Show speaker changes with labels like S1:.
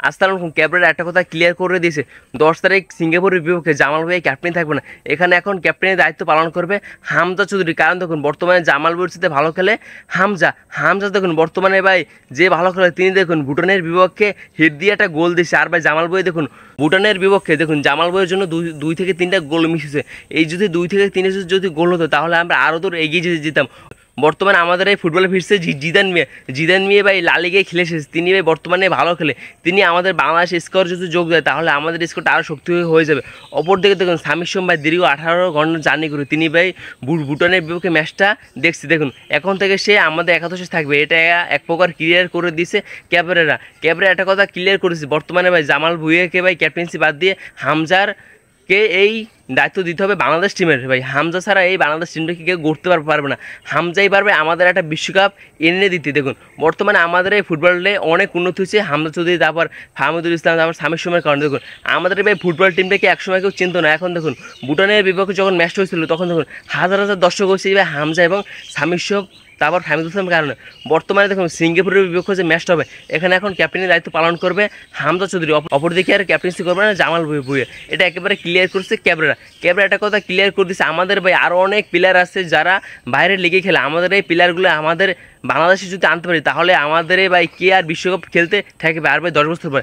S1: আসসালামু আলাইকুম। ক্যাপ্টেন একটা কথা ক্লিয়ার করে দিয়েছে, 10 তারিখ সিঙ্গাপুরের বিপক্ষে জামাল ভাই ক্যাপ্টেন থাকবে না। এখানে এখন ক্যাপ্টেনের দায়িত্ব পালন করবে হামজা চৌধুরী। কারণ দেখুন বর্তমানে জামাল ভাইয়ের সাথে ভালো খেলে হামজা। হামজা দেখুন বর্তমানে ভাই যে ভালো খেলে তিনি দেখুন ভুটানের বিপক্ষে হিট দিয়ে একটা গোল দিয়েছে। আর ভাই জামাল ভাই দেখুন ভুটানের বিপক্ষে দেখুন জামাল ভাইয়ের জন্য দুই থেকে তিনটা গোল মিশেছে। এই যদি 2 থেকে 3 যদি গোল হতো তাহলে আমরা আরও দূর এগিয়ে যেতাম। বর্তমানে আমাদের এই ফুটবলে ফিরছে জিদান মিয়া ভাই লা লিগায় খেলে এসেছে। তিনি ভাই বর্তমানে ভালো খেলে, তিনি আমাদের বাংলাদেশ স্কোর যদি যোগ দেয় তাহলে আমাদের স্কোরটা আরও শক্তি হয়ে যাবে। অপরদিকে দেখুন সামির সোম ভাই দীর্ঘ 18 ঘন্টা জার্নি করে তিনি ভাই ভুটানের বিপক্ষে ম্যাচটা দেখছি। দেখুন এখন থেকে সে আমাদের একাদশে থাকবে, এটা এক প্রকার ক্লিয়ার করে দিয়েছে ক্যাবরেরা একটা কথা ক্লিয়ার করেছে। বর্তমানে ভাই জামাল ভুঁইয়াকে ভাই ক্যাপ্টেন্সি বাদ দিয়ে হামজার কে এই দায়িত্ব দিতে হবে বাংলাদেশ টিমের। ভাই হামজা ছাড়া এই বাংলাদেশ টিমটাকে কেউ গড়তে পারবে না। হামজাই পারবে আমাদের একটা বিশ্বকাপ এনে দিতে। দেখুন বর্তমানে আমাদের এই ফুটবলে অনেক উন্নতি হচ্ছে হামজা চৌধুরী, তারপর ফাহমুদুল ইসলাম, তারপর সামির সময়ের কারণে। দেখুন আমাদের ভাই ফুটবল টিমটাকে একসময় কেউ চিনত না। এখন দেখুন ভুটানের বিপক্ষে যখন ম্যাচটা হয়েছিল তখন দেখুন হাজার হাজার দর্শক হচ্ছে ভাই হামজা এবং সামির সব, তারপর ফাহমুদুল ইসলামের কারণে। বর্তমানে দেখুন সিঙ্গাপুরের বিপক্ষে যে ম্যাচটা হবে এখানে এখন ক্যাপ্টেনের দায়িত্ব পালন করবে হামজা চৌধুরী, অপরদিকে আর ক্যাপ্টেন্সি করবে না জামাল ভুঁইয়া। এটা একেবারে ক্লিয়ার করছে ক্যাবরেরা একটা কথা ক্লিয়ার করে দিচ্ছে। আমাদের ভাই আরও অনেক প্লেয়ার আছে যারা বাইরের লিগে খেলে, আমাদের এই প্লেয়ারগুলো আমাদের বাংলাদেশে যদি আনতে পারি তাহলে আমাদের ভাই কে আর বিশ্বকাপ খেলতে থাকবে আর ভাই 10 বছর পর।